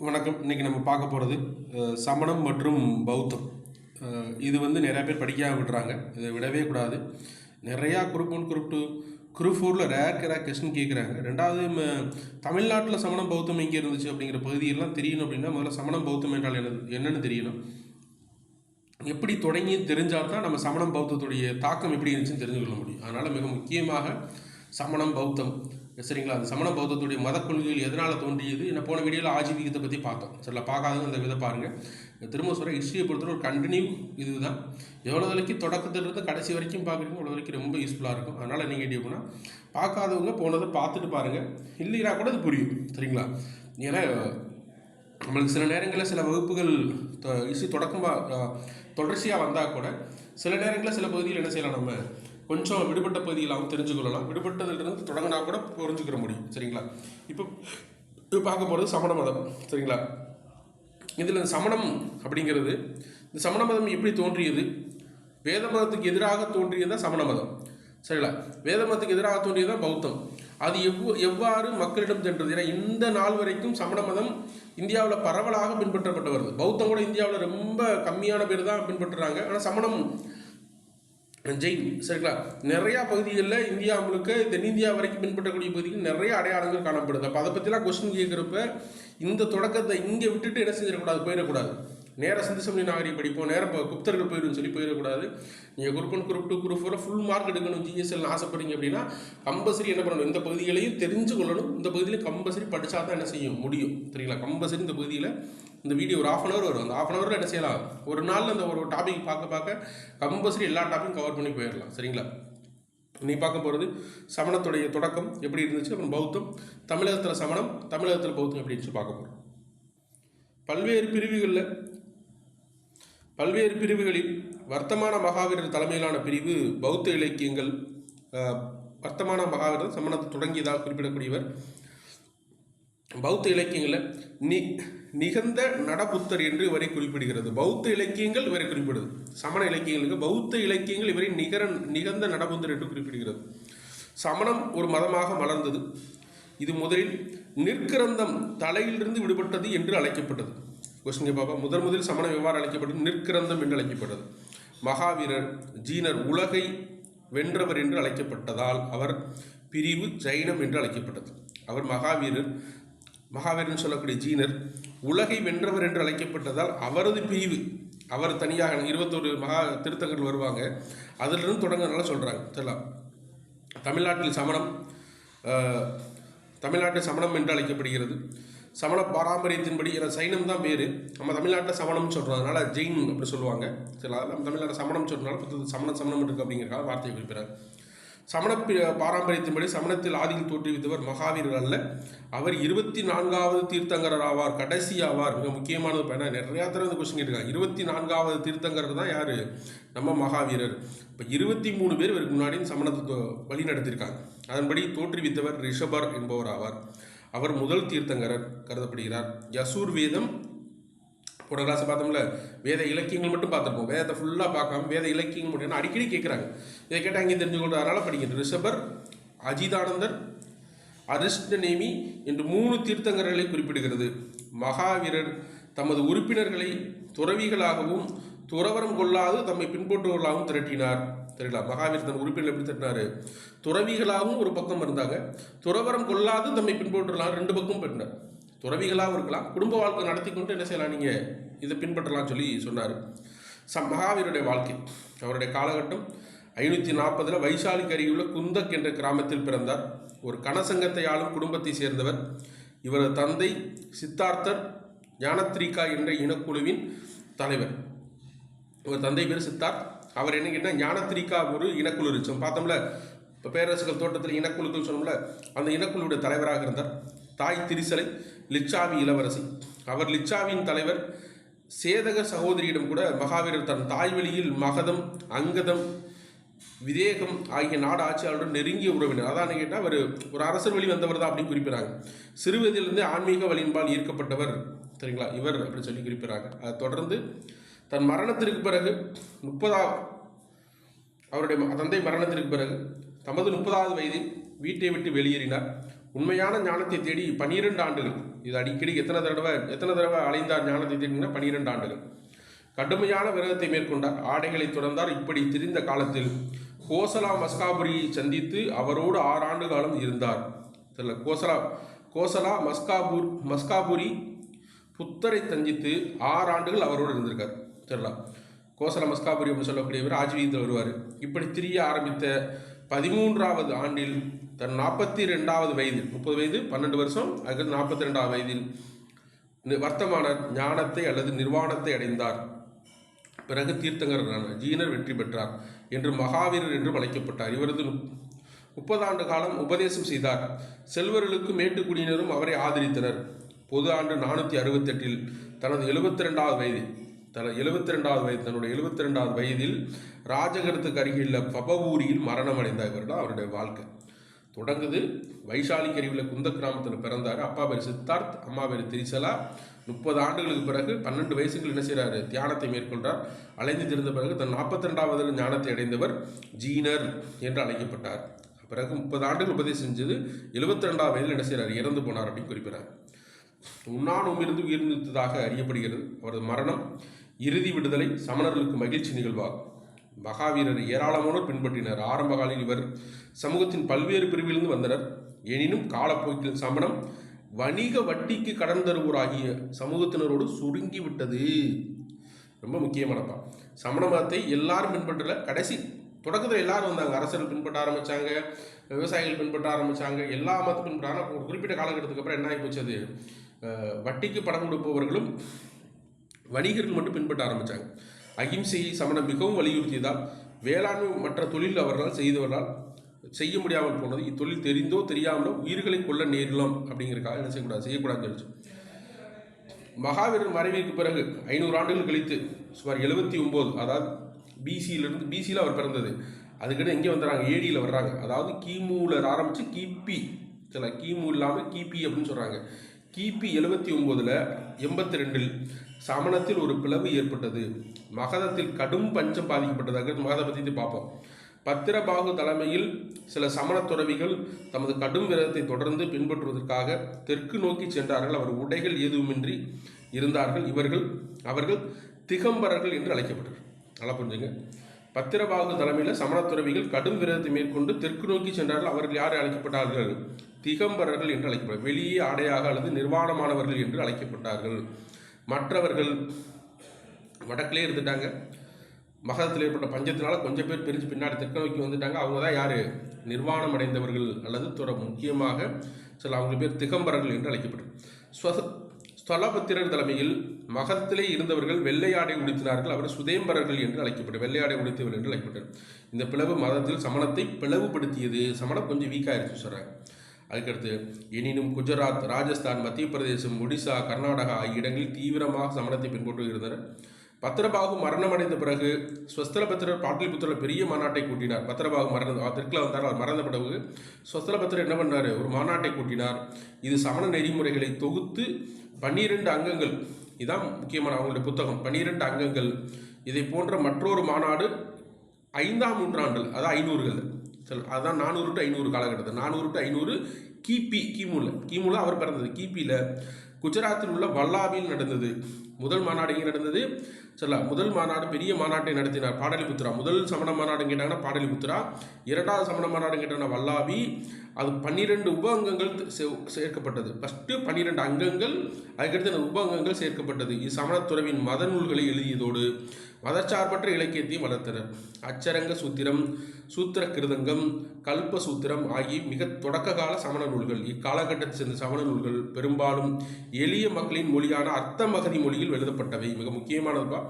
வணக்கம். இன்றைக்கி நம்ம பார்க்க போகிறது சமணம் மற்றும் பௌத்தம். இது நிறையா பேர் படிக்காமல் விடுறாங்க. இதை விடவே கூடாது. நிறையா group 1, group 2, group 4 rare question கேட்குறாங்க. ரெண்டாவது, தமிழ்நாட்டில் சமணம் பௌத்தம் எங்கே இருந்துச்சு அப்படிங்கிற பகுதியெல்லாம் தெரியணும் அப்படின்னா முதல்ல சமணம் பௌத்தம் என்றால் என்னென்னு தெரியணும். எப்படி தொடங்கி தெரிஞ்சால் தான் நம்ம சமணம் பௌத்தத்துடைய தாக்கம் எப்படி இருந்துச்சுன்னு தெரிஞ்சு கொள்ள முடியும். அதனால் மிக முக்கியமாக சமணம் பௌத்தம், சரிங்களா? அந்த சமண பௌத்தத்துடைய மத கொள்கைகள் எதனால் தோன்றியது என்ன போன வீடியோவில் ஆஜீவிகத்தை பற்றி பார்த்தோம். சரிங்களா? பார்க்காதவங்க அந்த விதை பாருங்கள். திரும்ப சொல்கிற ஹிஸ்ட்ரியை பொறுத்தவரை ஒரு கண்டினியூ இதுதான். எவ்வளோ வரைக்கும் தொடக்கத்திலிருந்து கடைசி வரைக்கும் பார்க்குறீங்க அவ்வளோ வரைக்கும் ரொம்ப யூஸ்ஃபுல்லாக இருக்கும். அதனால் என்ன கேட்டீங்கன்னா பார்க்காதவங்க போனதை பார்த்துட்டு பாருங்கள். இல்லைனா கூட அது புரியும். சரிங்களா? ஏன்னா நம்மளுக்கு சில நேரங்களில் சில வகுப்புகள் ஹிஸ்ட்ரி தொடர்ச்சியாக வந்தால் கூட சில நேரங்களில் சில பகுதியில் என்ன செய்யலாம், நம்ம கொஞ்சம் விடுபட்ட பகுதிகளாகவும் தெரிஞ்சுக்கொள்ளலாம். விடுபட்டதிலிருந்து தொடங்கினா கூட புரிஞ்சுக்கிற முடியும். சரிங்களா? இப்போ பார்க்க போகிறது சமண மதம். சரிங்களா? இதில் சமணம் அப்படிங்கிறது, இந்த சமண மதம் எப்படி தோன்றியது? வேத மதத்துக்கு எதிராக தோன்றியதான் சமண மதம். சரிங்களா? வேத மதத்துக்கு எதிராக தோன்றியதான் பௌத்தம். அது எவ்வாறு மக்களிடம் சென்றது? ஏன்னா இந்த நாள் வரைக்கும் சமண மதம் இந்தியாவில் பரவலாக பின்பற்றப்பட்டு வருது. பௌத்தம் கூட இந்தியாவில் ரொம்ப கம்மியான பேர் தான் பின்பற்றுறாங்க. ஆனால் சமணம் ஜெயின், சரிங்களா, நிறையா பகுதிகளில் இந்தியா முழுக்க தென்னிந்தியா வரைக்கும் பின்பற்றக்கூடிய பகுதிகள் நிறைய அடையாளங்கள் காணப்படுது. அப்போ அதை பற்றிலாம் கொஸ்டின் கேட்குறப்ப இந்த தொடக்கத்தை இங்கே விட்டுட்டு என்ன செஞ்சிடக்கூடாது, போயிடக்கூடாது. நேராக சிந்துசமணி நாகரிக படிப்போம், நேராக குப்தர்கள் போயிடுன்னு சொல்லி போயிடக்கூடாது. நீங்கள் group 1, group 2, group 4 full mark எடுக்கணும் ஜிஎஸ்எல் ஆசைப்படுறீங்க அப்படின்னா கம்பல்சரி என்ன பண்ணணும், இந்த பகுதிகளையும் தெரிஞ்சு கொள்ளணும். இந்த பகுதியிலையும் கம்பல்சரி படித்தா தான் என்ன செய்யும் முடியும். சரிங்களா? கம்பல்சரி இந்த பகுதியில் இந்த வீடியோ ஒரு 1/2 வரும். அந்த 1/2 என்ன செய்யலாம், ஒரு நாளில் அந்த ஒரு டாபிக் பார்க்க கம்பல்சரி எல்லா டாப்பிக்கும் கவர் பண்ணி போயிடலாம். சரிங்களா? நீ பார்க்க போகிறது சமணத்துடைய தொடக்கம் எப்படி இருந்துச்சு, அப்புறம் பௌத்தம், தமிழகத்தில் சமணம், தமிழகத்தில் பௌத்தம் எப்படி இருந்துச்சு பார்க்க போகிறோம். பல்வேறு பிரிவுகளில் வர்த்தமான மகாவீரர் தலைமையிலான பிரிவு பௌத்த இலக்கியங்கள். வர்த்தமான மகாவீரர் சமணத்தை தொடங்கியதாக குறிப்பிடக்கூடியவர். பௌத்த இலக்கியங்களில் நிகந்த நடபுத்தர் என்று இவரை குறிப்பிடுகிறது. பௌத்த இலக்கியங்கள் இவரை குறிப்பிடுது. சமண இலக்கியங்களுக்கு பௌத்த இலக்கியங்கள் இவரை நிகந்த நடபுத்தர் என்று குறிப்பிடுகிறது. சமணம் ஒரு மதமாக மலர்ந்தது. இது முதலில் நிற்கிரந்தம் தலையிலிருந்து விடுபட்டது என்று அழைக்கப்பட்டது. கொஸ்டின் பாப்பா, முதலில் சமணம் எவ்வாறு அழைக்கப்பட்டது? நிற்கிரந்தம் என்று அழைக்கப்பட்டது. மகாவீரர் ஜீனர் உலகை வென்றவர் என்று அழைக்கப்பட்டதால் அவர் பிரிவு ஜைனம் என்று அழைக்கப்பட்டது. அவர் மகாவீரன் சொல்லக்கூடிய ஜீனர் உலகை வென்றவர் என்று அழைக்கப்பட்டதால் அவரது பிரிவு, அவர் தனியாக 21 மகா திருத்தங்கள் வருவாங்க, அதிலிருந்து தொடங்கினால சொல்கிறாங்க. சொல்லலாம் தமிழ்நாட்டில் சமணம் என்று அழைக்கப்படுகிறது. சமண பாரம்பரியத்தின்படி, ஏன்னா சைனம் தான் பேர், நம்ம தமிழ்நாட்டில் சமணம்னு சொல்கிறதுனால ஜெயின் அப்படி சொல்லுவாங்க. சரி, நம்ம தமிழ்நாட்டில் சமணம் சொல்கிறதுனால சமணம் இருக்குது அப்படிங்கிறக்காக வார்த்தையை குறிப்பிட்றாங்க. சமண பாரம்பரியத்தின்படி சமணத்தில் ஆதியில் தோற்றுவித்தவர் மகாவீரர் அல்ல, அவர் 24வது தீர்த்தங்கரர் ஆவார், கடைசி ஆவார். மிக முக்கியமானது. பயணம் நிறையா தடவை இந்த கொஸ்டின் கேட்டிருக்காங்க. 24வது தீர்த்தங்கரர் தான் யார்? நம்ம மகாவீரர். இப்போ 23 பேர் இவருக்கு முன்னாடி சமணத்தை வழி நடத்தியிருக்காங்க. அதன்படி தோற்றுவித்தவர் ரிஷபர் என்பவர் ஆவார். அவர் முதல் தீர்த்தங்கரர் கருதப்படுகிறார். யசூர் வேதம் போன கிளாஸ் பார்த்தோம்ல, வேத இலக்கியங்கள் மட்டும் பார்த்துருப்போம். வேதத்தை ஃபுல்லாக பார்க்காம வேத இலக்கியங்கள் மட்டும் அடிக்கடி கேட்குறாங்க. இதை கேட்டால் அங்கே தெரிஞ்சுக்கொள்றதுனால படிக்கிறது. ரிஷபர், அஜிதானந்தர், அரிஷ்டநேமி என்று 3 தீர்த்தங்கர்களை குறிப்பிடுகிறது. மகாவீரர் தமது உறுப்பினர்களை துறவிகளாகவும் துறவரம் கொள்ளாது தம்மை பின்பற்றுவர்களாகவும் திரட்டினார். சரிங்களா? மகாவீரர் தம் உறுப்பினர் எப்படி திரட்டினார்? துறவிகளாகவும் ஒரு பக்கம் இருந்தாங்க, துறவரம் கொள்ளாது தம்மை பின்பற்றலாம் 2 பக்கம் பெற்றார். துறவிகளாகவும் இருக்கலாம், குடும்ப வாழ்க்கை நடத்தி கொண்டு என்ன செய்யலாம், நீங்கள் இதை பின்பற்றலாம் சொல்லி சொன்னார். மகாவீருடைய வாழ்க்கை, அவருடைய காலகட்டம் 540 வைசாலிக்கு அருகிலுள்ள குந்தக் என்ற கிராமத்தில் பிறந்தார். ஒரு கனசங்கத்தை ஆளும் குடும்பத்தை சேர்ந்தவர். இவரது தந்தை சித்தார்த்தர் ஞானத்ரீகா என்ற இனக்குழுவின் தலைவர். இவர் தந்தை பேர் சித்தார்த். அவர் என்ன கேட்டால் ஞானத்ரீகா ஒரு இனக்குழு இருந்துச்சு பார்த்தோம்ல, இப்போ பேரரசுகள் தோட்டத்தில் இனக்குழுக்கள் சொன்னோம்ல, அந்த இனக்குழுவுடைய தலைவராக இருந்தார். தாய் திரிசலை லிச்சாவி இளவரசி. அவர் லிச்சாவின் தலைவர். சேதக சகோதரியிடம் கூட மகாவீரர் தன் தாய் வழியில் மகதம், அங்கதம், விதேகம் ஆகிய நாடு ஆட்சியாளருடன் நெருங்கிய உறவினர். அதான் கேட்டால் அவர் ஒரு அரசர் வழி வந்தவர் தான் அப்படின்னு குறிப்பிட்றாங்க. சிறுவயதிலிருந்து ஆன்மீக வழியின்பால் ஈர்க்கப்பட்டவர். சரிங்களா? இவர் அப்படின்னு சொல்லி குறிப்பிட்றாங்க. அதை தொடர்ந்து தன் மரணத்திற்கு பிறகு அவருடைய தந்தை மரணத்திற்கு பிறகு தமது 30வது வயதில் வீட்டை விட்டு வெளியேறினார். உண்மையான ஞானத்தை தேடி 12 ஆண்டுகள் இது அடிக்கடி எத்தனை தடவை அலைந்தார் ஞானத்தை தேடினா 12 ஆண்டுகள். கடுமையான விரதத்தை மேற்கொண்டார், ஆடைகளை துறந்தார். இப்படி திரிந்த காலத்தில் கோசலா மஸ்காபுரியை சந்தித்து அவரோடு 6 ஆண்டு காலம் இருந்தார். கோசலா மஸ்காபுரி புத்தரை சந்தித்து 6 ஆண்டுகள் அவரோடு இருந்திருக்கார். சரிங்களா? கோசல மஸ்காபுரி அப்படின்னு சொல்லக்கூடியவர் ஆஜீவியத்தில் வருவார். இப்படி திரிய ஆரம்பித்த 13வது ஆண்டில் தன் 42வது வயதில், 30 வயது 12 வருஷம், அதுக்கு 42வது வயதில் வர்த்தமான ஞானத்தை அல்லது நிர்வாணத்தை அடைந்தார். பிறகு தீர்த்தங்கரான ஜீனர் வெற்றி பெற்றார் என்று மகாவீரர் என்றும் அழைக்கப்பட்டார். இவரது 30 ஆண்டு காலம் உபதேசம் செய்தார். செல்வர்களுக்கு மேட்டுக்குடியினரும் அவரை ஆதரித்தனர். பொது ஆண்டு 468 தனது 72வது வயதில் தன்னுடைய 72வது வயதில் ராஜகரத்துக்கு அருகிலுள்ள பபவூரியில் மரணம் அடைந்தார். இவர் தான் அவருடைய வாழ்க்கை தொடங்குது. வைசாலி கருவியில் குந்த கிராமத்தில் பிறந்தார். அப்பா பேர் சித்தார்த், அம்மா பேர் திரிசலா. 30 ஆண்டுகளுக்கு பிறகு 12 வயசுகள் என்ன செய்கிறாரு? தியானத்தை மேற்கொண்டார். அலைந்து திரிந்த பிறகு தன் 42வது ஞானத்தை அடைந்தவர் ஜீனர் என்று அழைக்கப்பட்டார். பிறகு 30 ஆண்டுகள் உபதேசம் செஞ்சது. 72வது வயதில் என்ன செய்கிறார்? இறந்து போனார் அப்படின்னு குறிப்பிடார். உண்ணாநோம்பிலிருந்து உயிர்நீத்ததாக அறியப்படுகிறது. அவரது மரணம் இறுதி விடுதலை சமணர்களுக்கு மகிழ்ச்சி நிகழ்வாகும். மகாவீரர் ஏராளமானோர் பின்பற்றினர். ஆரம்ப காலில் இவர் சமூகத்தின் பல்வேறு பிரிவிலிருந்து வந்தனர். எனினும் காலப்போக்கில் சமணம் வணிக வட்டிக்கு கடன் தருவோராகிய சமூகத்தினரோடு சுருங்கிவிட்டது. ரொம்ப முக்கியமானப்பா. சமண மதத்தை எல்லாரும் பின்பற்றல. கடைசி தொடக்கத்தில் எல்லாரும் வந்தாங்க. அரசர்கள் பின்பற்ற ஆரம்பித்தாங்க, விவசாயிகள் பின்பற்ற ஆரம்பித்தாங்க, எல்லா மதத்தையும் பின்பற்றாங்க. ஒரு குறிப்பிட்ட காலகட்டத்துக்கு அப்புறம் என்ன ஆகி போச்சு? அது வட்டிக்கு பணம் கொடுப்பவர்களும் வணிகர்கள் மட்டும் பின்பற்ற ஆரம்பித்தாங்க. அகிம்சையை சமணம் மிகவும் வலியுறுத்தியதால் வேளாண்மை மற்ற தொழில் அவர்களால் செய்ய முடியாமல் போனது. இத்தொழில் தெரிந்தோ தெரியாமலோ உயிர்களை கொள்ள நேரலாம் அப்படிங்கிறக்காக என்ன செய்யக்கூடாதுன்னு சொல்லிச்சு. மகாவீரர் மறைவிற்கு பிறகு 500 ஆண்டுகள் கழித்து சுமார் 79, அதாவது பிசியில் அவர் பிறந்தது. அதுக்கிட்ட எங்கே வந்துடுறாங்க? ஏடியில் வர்றாங்க. அதாவது கிமுவில் ஆரம்பித்து கிபி, கிமு இல்லாமல் கிபி அப்படின்னு சொல்கிறாங்க. கிபி 79 82 சமணத்தில் ஒரு பிளவு ஏற்பட்டது. மகதத்தில் கடும் பஞ்சம் பாதிக்கப்பட்டதாக மகதை பற்றி பார்ப்போம். பத்திரபாகு தலைமையில் சில சமண துறவிகள் தமது கடும் விரதத்தை தொடர்ந்து பின்பற்றுவதற்காக தெற்கு நோக்கி சென்றார்கள். அவர் உடைகள் எதுவுமின்றி இருந்தார்கள். அவர்கள் திகம்பரர்கள் என்று அழைக்கப்பட்டார். நல்லா புரிஞ்சுங்க. பத்திரபாகு தலைமையில் சமண துறவிகள் கடும் விரதத்தை மேற்கொண்டு தெற்கு நோக்கி சென்றார்கள். அவர்கள் யார் அழைக்கப்பட்டார்கள்? திகம்பரர்கள் என்று அழைக்கப்பட்டார்கள். வெளியே ஆடையாக அல்லது நிர்வாணமானவர்கள் என்று அழைக்கப்பட்டார்கள். மற்றவர்கள் வடக்கிலே இருந்துட்டாங்க. மகதத்தில் ஏற்பட்ட பஞ்சத்தினால கொஞ்சம் பேர் பிரிஞ்சு பின்னாடி தெற்கு நோக்கி வந்துட்டாங்க. அவங்க தான் யார்? நிர்வாணம் அடைந்தவர்கள் அல்லது முக்கியமாக அவங்க பேர் திகம்பரர்கள் என்று அழைக்கப்பட்டார். ஸ்தலபத்திரர் தலைமையில் மகத்திலே இருந்தவர்கள் வெள்ளையாடை உடுத்தினார்கள். அவர் சுதேம்பரர்கள் என்று அழைக்கப்பட்டார். வெள்ளையாடை உடுத்தியவர்கள் என்று அழைக்கப்பட்டார். இந்த பிளவு மதத்தில் சமணத்தை பிளவுபடுத்தியது. சமணம் கொஞ்சம் வீக்காயிருச்சு சொல்கிறாங்க. அதுக்கடுத்து எனினும் குஜராத், ராஜஸ்தான், மத்திய பிரதேசம், ஒடிசா, கர்நாடகா ஆகிய இடங்களில் தீவிரமாக சமணத்தை பின்பற்றுகின்றனர். பத்திரபாகு மரணமடைந்த பிறகு ஸ்வஸ்தலபத்திரர் பாட்டலிபுத்திரர் பெரிய மாநாட்டை கூட்டினார். பத்திரபாகு தெற்கில் வந்தார். அவர் மறந்த பிறகு ஸ்வஸ்தலபத்திரர் என்ன பண்ணார்? ஒரு மாநாட்டை கூட்டினார். இது சமண நெறிமுறைகளை தொகுத்து 12 அங்கங்கள், இதுதான் முக்கியமான அவங்களுடைய புத்தகம், 12 அங்கங்கள். இதை போன்ற மற்றொரு மாநாடு 5ஆம் நூற்றாண்டில், அதான் 500கள், அதுதான் 400 to 500 காலகட்டத்தில், 400 to 500 கிமுல அவர் பிறந்தது. கிபியில் குஜராத்தில் உள்ள வல்லாபியில் நடந்தது. முதல் மாநாடு எங்கே நடந்தது? முதல் மாநாடு பெரிய மாநாட்டை நடத்தினார் பாடலிபுத்திரா. முதல் சமண மாநாடு கேட்டாங்கன்னா பாடலிபுத்திரா. 2வது சமண மாநாடு கேட்டாங்கன்னா வல்லாபி. அது 12 உப அங்கங்கள் சேர்க்கப்பட்டது. ஃபஸ்ட்டு 12 அங்கங்கள், அதுக்கடுத்து உப அங்கங்கள் சேர்க்கப்பட்டது. இச்சமணத்துறவின் மத நூல்களை எழுதியதோடு மதச்சார்பற்ற இலக்கியத்தையும் வளர்த்தனர். அச்சரங்க சூத்திரம், சூத்திர கிருதங்கம், கல்ப சூத்திரம் ஆகிய மிக தொடக்க கால சமண நூல்கள். இக்காலகட்டத்தை சேர்ந்த சமண நூல்கள் பெரும்பாலும் எளிய மக்களின் மொழியான அர்த்தமகதி மொழியில் எழுதப்பட்டவை. மிக முக்கியமானதுப்பா.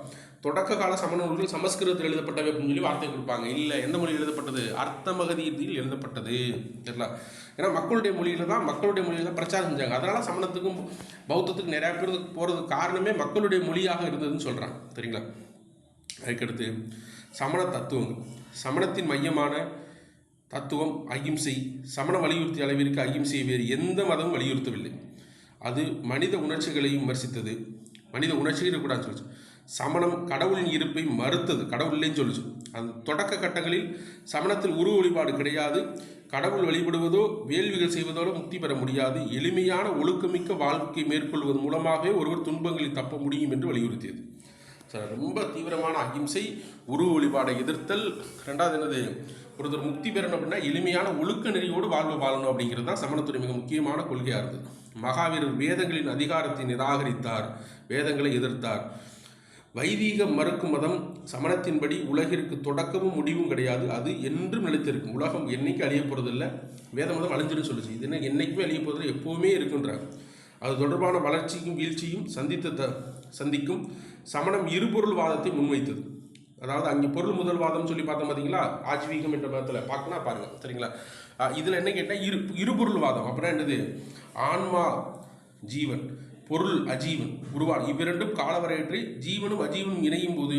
தொடக்க கால சமண நூல்கள் சமஸ்கிருதத்தில் எழுதப்பட்டவை அப்படின்னு சொல்லி வார்த்தை கொடுப்பாங்க. இல்லை, எந்த மொழியில் எழுதப்பட்டது? அர்த்தமகதியில் எழுதப்பட்டது. சரிங்களா? ஏன்னா மக்களுடைய மொழியில் தான் பிரச்சாரம் செஞ்சாங்க. அதனால் சமணத்துக்கும் பௌத்தத்துக்கும் நிறையா பேர் போகிறதுக்கு காரணமே மக்களுடைய மொழியாக இருந்ததுன்னு சொல்கிறாங்க. சரிங்களா? அதுக்கடுத்து சமண தத்துவங்கள். சமணத்தின் மையமான தத்துவம் அகிம்சை. சமண வலியுறுத்திய அளவிற்கு அகிம்சையை வேறு எந்த மதமும் வலியுறுத்தவில்லை. அது மனித உணர்ச்சிகளையும் விமர்சித்தது. மனித உணர்ச்சிகள் இருக்கக்கூடாதுன்னு சொல்லிச்சு. சமணம் கடவுளின் இருப்பை மறுத்தது. கடவுள் இல்லைன்னு சொல்லிச்சு. அந்த தொடக்க கட்டங்களில் சமணத்தில் உருவ வழிபாடு கிடையாது. கடவுள் வழிபடுவதோ வேள்விகள் செய்வதோடு முக்தி பெற முடியாது. எளிமையான ஒழுக்கமிக்க வாழ்க்கை மேற்கொள்வதன் மூலமாகவே ஒருவர் துன்பங்களில் தப்ப முடியும் என்று வலியுறுத்தியது. சார் ரொம்ப தீவிரமான அகிம்சை, உருவ வழிபாடை எதிர்த்தல். ரெண்டாவது என்னது, ஒருத்தர் முக்தி பெறணும் அப்படின்னா எளிமையான ஒழுக்க நெறியோடு வாழணும் அப்படிங்கிறது தான் சமணத்துறை மிக முக்கியமான கொள்கையாக இருந்தது. மகாவீரர் வேதங்களின் அதிகாரத்தை நிராகரித்தார், வேதங்களை எதிர்த்தார். வைதீக மறுக்கும் மதம் சமணத்தின்படி உலகிற்கு தொடக்கமும் முடிவும் கிடையாது, அது என்றும் நிலைத்திருக்கும். உலகம் என்னைக்கு அழிய போகிறதில்லை, வேத மதம் அழிஞ்சுன்னு சொல்லுச்சு. இது என்ன என்னைக்குமே அழிய போகிறதில்லை, எப்போவுமே இருக்குன்றாங்க. அது தொடர்பான வளர்ச்சிக்கும் வீழ்ச்சியும் சந்திக்கும். சமணம் இருபொருள் வாதத்தை முன்வைத்தது. அதாவது அங்கே பொருள் முதல் வாதம் சொல்லி பார்த்தோம் பார்த்தீங்களா, ஆஜீவிகம் என்ற மதத்தில் பார்க்கணும் பாருங்கள், சரிங்களா. இதில் என்ன கேட்டால் இருபொருள் வாதம். அப்புறம் என்னது, ஆன்மா ஜீவன், பொருள் அஜீவன் உருவான், இவ்விரண்டும் காலவரையற்றி ஜீவனும் அஜீவனும் இணையும் போது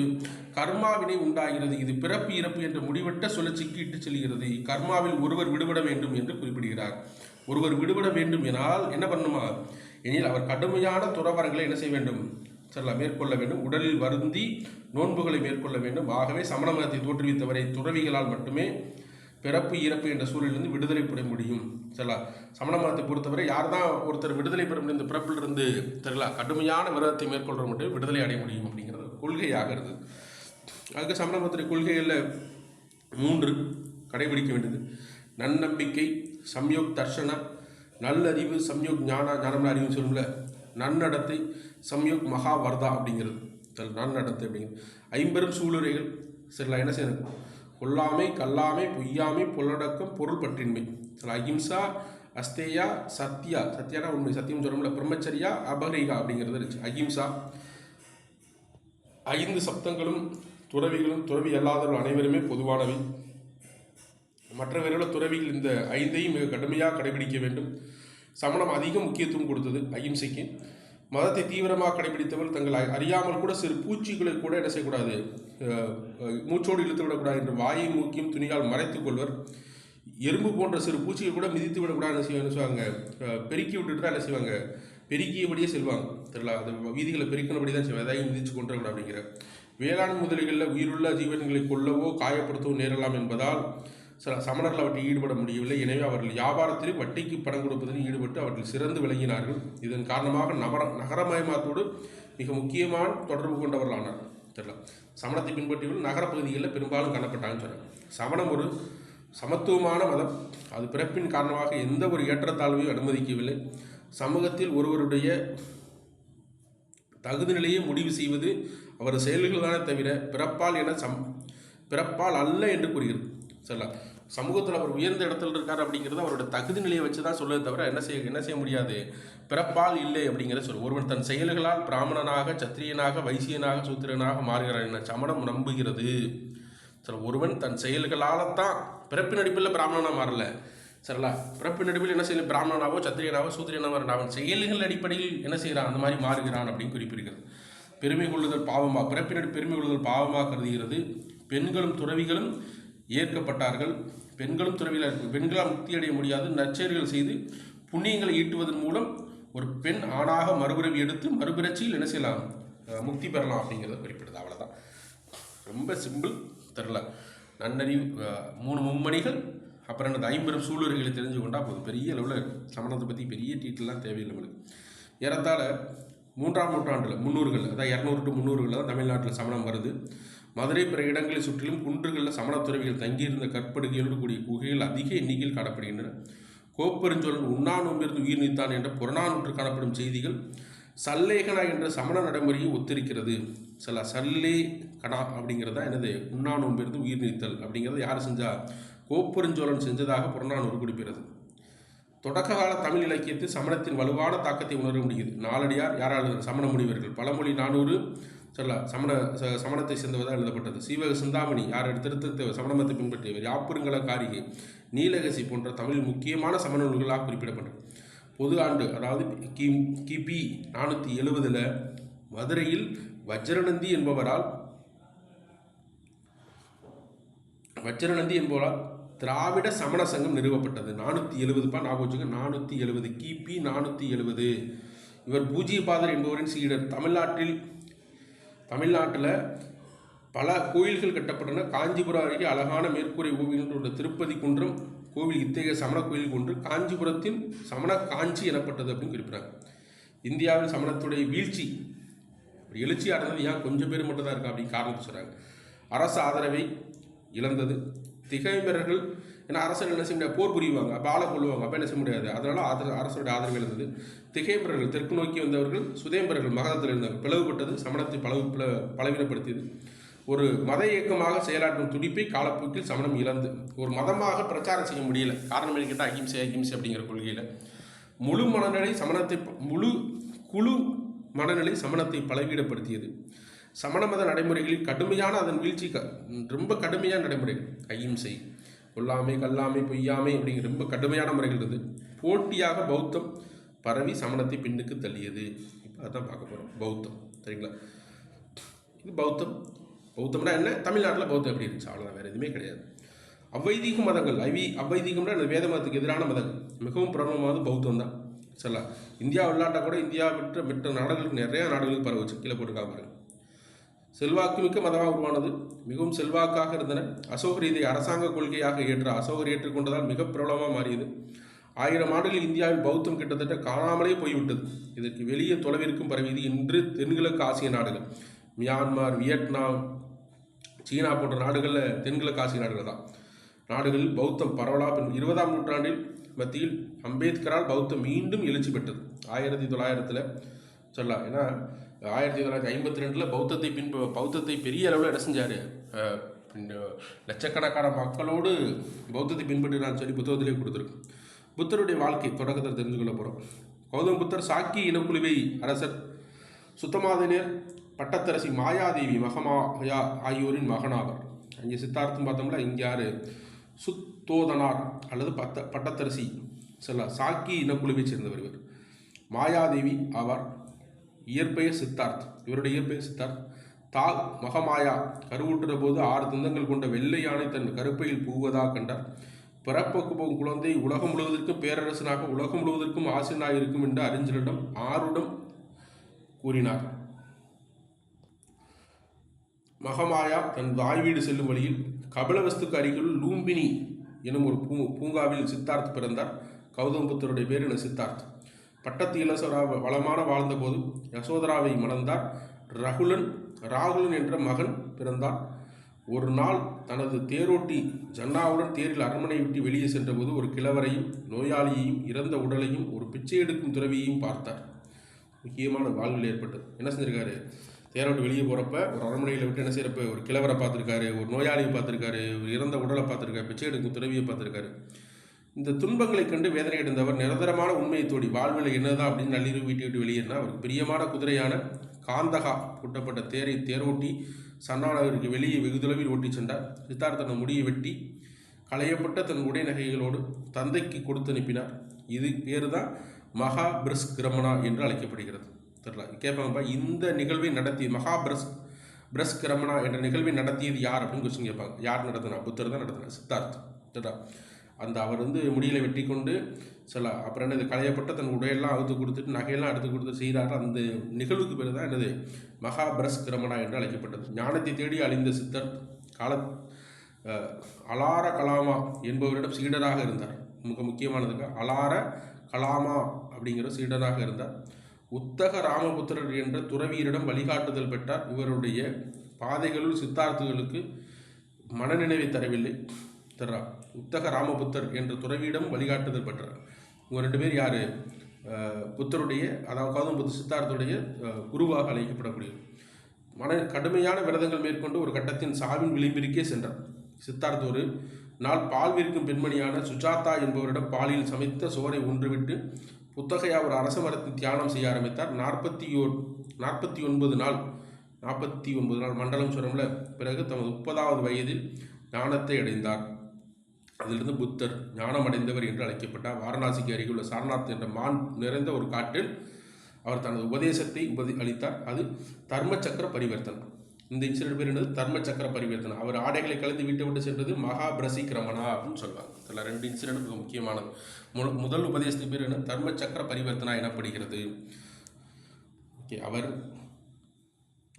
கர்மாவினை உண்டாகிறது. இது பிறப்பு இறப்பு என்ற முடிவற்ற சுழற்சிக்கு இட்டு செல்கிறது. கர்மாவில் ஒருவர் விடுபட வேண்டும் என்று குறிப்பிடுகிறார். ஒருவர் விடுபட வேண்டும் எனால் என்ன பண்ணுமா எனில் அவர் கடுமையான துறவரங்களை என்ன செய்ய வேண்டும், சரிங்களா, மேற்கொள்ள வேண்டும். உடலில் வருந்தி நோன்புகளை மேற்கொள்ள வேண்டும். ஆகவே சமண மதத்தை தோற்றுவித்தவரை துறவிகளால் மட்டுமே பிறப்பு இறப்பு என்ற சூழலிலிருந்து விடுதலை பெற முடியும். சரிங்களா, சமண மதத்தை பொறுத்தவரை யார் தான் ஒருத்தர் விடுதலை பெற முடியும், இந்த பிறப்பிலிருந்து சரிங்களா கடுமையான விரதத்தை மேற்கொள்ற மட்டும் விடுதலை அடைய முடியும் அப்படிங்கிறது கொள்கையாக இருந்தது. அதுக்கு சமண மதத்தின் கொள்கைகளில் 3 கடைபிடிக்க வேண்டியது: நன்னம்பிக்கை, சம்யோக் தர்ஷன, நல்லறிவு, சம்யோக் ஞானம்னு அறிவு சொல்லும்ல, நன்னடத்தை, சம்யோக் மகாவர்தா அப்படிங்கிறது. நன்னடத்தை அப்படிங்கிறது 50 சூளுரைகள். சரிங்களா, என்ன செய்யணும், கொல்லாமை, கல்லாமை, பொய்யாமை, பொருளடக்கம், பொருள் பற்றின்மை. அஹிம்சா, அஸ்தேயா, சத்தியானா உண்மை, சத்தியம் சொல்றோம்ல, பிரம்மச்சரியா, அபரிகா அப்படிங்கிறது இருந்துச்சு. அஹிம்சா, 5 சப்தங்களும் துறவிகளும் துறவி அல்லாதவர்கள் அனைவருமே பொதுவானவை. மற்றவர்கள துறவிகள் இந்த 5ஐயும் மிக கடுமையாக கடைபிடிக்க வேண்டும். சமணம் அதிக முக்கியத்துவம் கொடுத்தது அஹிம்சைக்கு. மதத்தை தீவிரமாக கடைபிடித்தவர்கள் தங்கள் அறியாமல் கூட சிறு பூச்சிகளை கூட என்ன செய்யக்கூடாது, மூச்சோடு இழுத்து விடக்கூடாது என்று வாயை மூக்கியும் துணியால் மறைத்து கொள்வர். எறும்பு போன்ற சிறு பூச்சியை கூட மிதித்து விடக்கூடாது என்ன செய்வாங்க, பெருக்கி விட்டுட்டு தான் என்ன செய்வாங்க, பெருக்கியபடியே செல்வாங்க. தெரியல, அது வீதிகளை பெருக்கினபடி தான் செய்வாங்க, எதையும் மிதித்து கொண்டுவிட அப்படிங்கிற. வேளாண் முதலிகளில் உயிருள்ள ஜீவன்களை கொல்லவோ காயப்படுத்தவோ நேரலாம் என்பதால் சமணர்கள் அவற்றில் ஈடுபட முடியவில்லை. எனவே அவர்கள் வியாபாரத்தில் வட்டிக்கு பணம் கொடுப்பதில் ஈடுபட்டு அவற்றில் சிறந்து விளங்கினார்கள். இதன் காரணமாக நகரமயமாத்தோடு மிக முக்கியமான தொடர்பு கொண்டவர்களானார். தெரியல, சமணத்தை பின்பற்றியவர்கள் நகரப்பகுதிகளில் பெரும்பாலும் காணப்பட்டாங்கன்னு சொன்னாங்க. சமணம் ஒரு சமத்துவமான மதம். அது பிறப்பின் காரணமாக எந்த ஒரு ஏற்றத்தாழ்வையும் அனுமதிக்கவில்லை. சமூகத்தில் ஒருவருடைய தகுதி நிலையை முடிவு செய்வது அவர் செயல்கள் தானே தவிர பிறப்பால் அல்ல என்று கூறுகிறது. சரிங்களா, சமூகத்தில் அவர் உயர்ந்த இடத்துல இருக்கார் அப்படிங்கிறது அவரோட தகுதி நிலையை வச்சு தான் சொல்லுவதை தவிர என்ன செய்ய முடியாது, பிறப்பால் இல்லை அப்படிங்கிற சொல்லும். ஒருவன் தன் செயல்களால் பிராமணனாக, சத்திரியனாக, வைசியனாக, சூத்திரனாக மாறுகிறார் என சமணம் நம்புகிறது. சரி, ஒருவன் தன் செயல்களால் தான், பிறப்பின் அடிப்பில் பிராமணனாக மாறல. சரிங்களா, பிறப்பின் அடிப்பில் என்ன செய்யல, பிராமணனாவோ சத்திரியனாவோ சூத்திரனாவோ அவன் செயல்கள் அடிப்படையில் என்ன செய்கிறான், அந்த மாதிரி மாறுகிறான் அப்படின்னு குறிப்பிடுகிறது. பெருமை கொள்ளுதல் பாவமாக, பிறப்பினடி பெருமை கொள்ளுதல் பாவமாக கருதுகிறது. பெண்களும் துறவிகளும் ஏற்கப்பட்டார்கள். பெண்களால் முக்தி அடைய முடியாது. நற்செயல்கள் செய்து புண்ணியங்களை ஈட்டுவதன் மூலம் ஒரு பெண் ஆணாக மறுபிறவி எடுத்து மறுபிறச்சியில் என்ன செய்யலாம், முக்தி பெறலாம் அப்படிங்கிறத குறிப்பிடுது. அவ்வளோதான், ரொம்ப சிம்பிள். தெரியல, நன்னறிவு, 3 மும்மணிகள், அப்புறம் அந்த 50 சூளுரைகளை தெரிஞ்சு கொண்டா போதும். பெரிய அளவில் சமணத்தை பற்றி பெரிய டீட்டெயிலாம் தேவையில்லை நம்மளுக்கு. ஏறத்தாழ 3ஆம் நூற்றாண்டில் 300கள், அதாவது 200 to 300களில் தான் தமிழ்நாட்டில் சமணம் வருது. மதுரை பிற இடங்களை சுற்றிலும் குன்றுகளில் சமண துறவிகள் தங்கியிருந்த கற்படுகையோடு கூடிய குகைகள் அதிக எண்ணிக்கையில் காணப்படுகின்றன. கோப்பெருஞ்சோழன் உண்ணாநோம்பிலிருந்து உயிர் நீத்தான் என்ற புறநானூற்று காணப்படும் செய்திகள் சல்லேகனா என்ற சமண நடைமுறையை ஒத்திருக்கிறது. சல்லே கனா அப்படிங்கிறதா என்னது, உண்ணாநோம்பிலிருந்து உயிர் நீத்தல் அப்படிங்கிறத யார் செஞ்சா, கோப்பெருஞ்சோழன் செஞ்சதாக புறநானூறு குறிப்பிடுகிறது. தொடக்க கால தமிழ் இலக்கியத்தில் சமணத்தின் வலுவான தாக்கத்தை உணர முடியுது. நாலடியார் யாரால், சமண முனிவர்கள். பழமொழி 400 சமணத்தை சேர்ந்தவதாக எழுதப்பட்டது. சீவக சிந்தாமணி யார் எடுத்தெடுத்து சமண மதத்தை பின்பற்றியவர். யாப்புருங்கல காரிகை, நீலகசி போன்ற தமிழில் முக்கியமான சமண நூல்களாக குறிப்பிடப்பட்டது. பொது ஆண்டு, அதாவது கிபி 470 மதுரையில் வஜ்ரநந்தி என்பவரால் திராவிட சமண சங்கம் நிறுவப்பட்டது. 470 ஞாபகம், 470 கிபி 470. இவர் பூஜ்யபாதர் என்பவரின் சீடர். தமிழ்நாட்டில் பல கோயில்கள் கட்டப்பட்டன. காஞ்சிபுரம் அருகே அழகான மேற்கூரை ஓவியங்கள் உள்ள திருப்பதி குன்றம் கோவில் இத்தகைய சமண கோயில் ஒன்று காஞ்சிபுரத்தின் சமண காஞ்சி எனப்பட்டது அப்படின்னு குறிப்பிட்றாங்க. இந்தியாவில் சமணத்துடைய வீழ்ச்சி எழுச்சியாக இருந்தது ஏன் கொஞ்சம் பேர் மட்டும் தான் இருக்கா அப்படின்னு காரணத்தை சொல்கிறாங்க. அரசு ஆதரவை இழந்தது. திகைமரர்கள் ஏன்னா அரசர்கள் என்ன செய்ய முடியாது, போர் புரிவாங்க, அப்போ ஆளை கொள்ளுவாங்க, அப்போ என்ன செய்ய முடியாது, அதனால் அரசோடைய ஆதரவு இழந்தது. திகைமரர்கள் தெற்கு நோக்கி வந்தவர்கள் சுதேம்பரர்கள் மகதத்தில் இருந்தாங்க, பிளவுபட்டது, சமணத்தை பலவீனப்படுத்தியது. ஒரு மத இயக்கமாக செயலாற்றும் துடிப்பை காலப்போக்கில் சமணம் இழந்து ஒரு மதமாக பிரச்சாரம் செய்ய முடியல. காரணம் என்ன கேட்டால் அகிம்சை அப்படிங்கிற கொள்கையில் குழு மனநிலை சமணத்தை பலவீனப்படுத்தியது. சமண மத நடைமுறைகளில் கடுமையான அதன் வீழ்ச்சி ரொம்ப கடுமையான நடைமுறைகள், அகிம்சை, கொல்லாமை, கல்லாமை, பொய்யாமை அப்படிங்கிற ரொம்ப கடுமையான முறைகள் இருந்தது. போட்டியாக பௌத்தம் பரவி சமணத்தை பின்னுக்கு தள்ளியது. இப்போ அதான் பார்க்க போகிறோம், பௌத்தம். சரிங்களா? இது பௌத்தம்னா என்ன, தமிழ்நாட்டில் பௌத்தம் எப்படி இருந்துச்சு, அவ்வளோதான், வேறு எதுவுமே கிடையாது. அவ்வைதீக மதங்கள் அவ்வைதீகம்னா அந்த வேத மதத்துக்கு எதிரான மதங்கள் மிகவும் பிரபலமானது பௌத்தம் தான். சொல்லலாம் இந்தியா விளையாட்டை கூட இந்தியா மற்ற நாடுகளுக்கு நிறையா நாடுகளுக்கு பரவுச்சு. கீழே போட்டுருக்காங்க பாருங்க. செல்வாக்கு மிக்க மதமாக உருவானது, மிகவும் செல்வாக்காக இருந்தன. அசோகர் இதை அரசாங்க கொள்கையாக அசோகர் ஏற்றுக்கொண்டதால் மிக பிரபலமாக மாறியது. 1000 ஆண்டுகளில் இந்தியாவில் பௌத்தம் கிட்டத்தட்ட காணாமலே போய்விட்டது. இதற்கு வெளியே தொலைவிற்கும் பரவியது. இன்று தென்கிழக்கு ஆசிய நாடுகள், மியான்மர், வியட்நாம், சீனா போன்ற நாடுகளில் தென்கிழக்கு ஆசிய நாடுகளில் பௌத்தம் பரவலாக 20ஆம் நூற்றாண்டில் மத்தியில் அம்பேத்கரால் பௌத்தம் மீண்டும் எழுச்சி பெற்றது. 1900 சொல்லலாம். ஏன்னா 1952 பௌத்தத்தை பெரிய அளவில் என்ன செஞ்சார், லட்சக்கணக்கான மக்களோடு பௌத்தத்தை பின்பற்றினான்னு சொல்லி புத்தகத்திலே கொடுத்துருக்கு. புத்தருடைய வாழ்க்கை தொடக்கத்தை தெரிஞ்சு கொள்ள போகிறோம். கௌதம புத்தர் சாக்கி இனக்குழுவை அரசர் சுத்தமாதனர் பட்டத்தரசி மாயாதேவி மகமாயா ஆகியோரின் மகனாவர். அங்கே சித்தார்த்தம் பார்த்தோம்ல, இங்கே யார், சுத்தோதனார் அல்லது பட்டத்தரசி சொல்லலாம். சாக்கி இனக்குழுவை சேர்ந்தவர் இவர். மாயாதேவி ஆவார். இயற்பெயர் சித்தார்த். இவருடைய இயற்பெயர் சித்தார்த். மகமாயா கருவுற்ற போது 6 தந்தங்கள் கொண்ட வெள்ளை யானை தன் கருப்பையில் புகுவதாக கண்டார். பிறப்புக்கு போகும் குழந்தை உலகம் முழுவதற்கும் பேரரசனாக, உலகம் முழுவதற்கும் ஆசிரியனாக இருக்கும் என்று அறிஞரிடம் ஆருடம் கூறினார். மகமாயா தன் தாய் வீடு செல்லும் வழியில் கபிலவஸ்துக்கு அருகில் லூம்பினி எனும் ஒரு பூங்காவில் சித்தார்த் பிறந்தார். கௌதம புத்தருடைய பேர் என சித்தார்த். பட்டத்து இளசரா வளமான வாழ்ந்தபோது யசோதராவை மணந்தார். ராகுலன் என்ற மகன் பிறந்தார். ஒரு நாள் தனது தேரோட்டி ஜன்னாவுடன் தேரில் அரண்மனை விட்டு வெளியே சென்றபோது ஒரு கிழவரையும் நோயாளியையும் இறந்த உடலையும் ஒரு பிச்சை எடுக்கும் துறவியையும் பார்த்தார். முக்கியமான வாழ்வில் ஏற்பட்டது. என்ன செஞ்சிருக்காரு, தேரோட்டு வெளியே போகிறப்ப ஒரு அரண்மனையில் விட்டு என்ன செய்கிறப்ப ஒரு கிழவரை பார்த்துருக்காரு, ஒரு நோயாளியை பார்த்துருக்காரு, ஒரு இறந்த உடலை பார்த்துருக்காரு, பிச்சை எடுக்கும் துறவியை பார்த்துருக்காரு. இந்த துன்பங்களை கண்டு வேதனை அடைந்தவர் நிரந்தரமான உண்மையை தோடி வாழ்வில் என்னதான் அப்படின்னு நள்ளிரவு வீட்டை விட்டு வெளியேறினா அவருக்கு பிரியமான குதிரையான காந்தகா கூட்டப்பட்ட தேரோட்டி சன்னாநகருக்கு வெளியே வெகு தொலைவில் ஓட்டி சென்றார். சித்தார்த்தன் முடியை வெட்டி களையப்பட்ட தன் உடை நகைகளோடு தந்தைக்கு கொடுத்து அனுப்பினார். இது பேர் தான் மகா பிரஸ்கிரமணா என்று அழைக்கப்படுகிறது. கேட்பாங்கப்பா, இந்த நிகழ்வை நடத்திய பிரஸ்கிரமணா என்ற நிகழ்வை நடத்தியது யார் அப்படின்னு கொஸ்டின் கேட்பாங்க. யார் நடத்தினா? புத்தர் தான் நடத்தினார். சித்தார்த் அவர் முடியலை வெட்டி கொண்டு அப்புறம் என்னது களையப்பட்ட தன் உடையெல்லாம் அழுத்து கொடுத்துட்டு நகையெல்லாம் எடுத்து கொடுத்து செய்கிறார். அந்த நிகழ்வுக்கு பேர் தான் என்னது மகாபிரஸ்கிரமணா என்று அழைக்கப்பட்டது. ஞானத்தை தேடி அழிந்த சித்தர் அலார கலாமா என்பவரிடம் சீடராக இருந்தார். மிக முக்கியமானதுக்கு அலார கலாமா அப்படிங்கிற சீடராக இருந்தார். உத்தக ராமபுத்திரர் என்ற துறவியரிடம் வழிகாட்டுதல் பெற்றார். இவருடைய பாதைகளுள் சித்தார்த்துகளுக்கு மனநினைவை தரவில்லை. உத்தக ராமபுத்தர் என்ற துறவியிடம் வழிகாட்டுதல் பெற்றார். இவங்க 2 பேர் யார், புத்தருடைய அதாவது கௌதம புத்த சித்தார்த்துடைய குருவாக அழைக்கப்படக்கூடிய கடுமையான விரதங்கள் மேற்கொண்டு ஒரு கட்டத்தின் சாவின் விளிம்பிற்கே சென்றார். சித்தார்த் ஒரு நாள் பால் விற்கும் பெண்மணியான சுஜாதா என்பவரிடம் பாலில் சமைத்த சோறை ஒன்றுவிட்டு புத்தகையா ஒரு அரச மரத்தின் தியானம் செய்ய ஆரம்பித்தார். 49 நாள் மண்டலம் சுரம்ல பிறகு தமது 30வது வயதில் ஞானத்தை அடைந்தார். அதிலிருந்து புத்தர் ஞானம் அடைந்தவர் என்று அழைக்கப்பட்டார். வாரணாசிக்கு அருகிலுள்ள சாரநாத் என்ற மான் நிறைந்த ஒரு காட்டில் அவர் தனது உபதேசத்தை அளித்தார். அது தர்ம சக்கர பரிவர்த்தனை. இந்த இன்சிடென்ட் பேர் என்னது, தர்ம சக்கர பரிவர்த்தனை. அவர் ஆடைகளை கலந்து வீட்டை விட்டு சென்றது மகாபிரசிக்கிரமணா அப்படின்னு சொல்லுவாங்க. இதில் 2 இன்சிடென்ட் மிக முக்கியமானது. முதல் உபதேசத்துக்கு பேர் என்ன, தர்ம சக்கர பரிவர்த்தனா எனப்படுகிறது. ஓகே, அவர்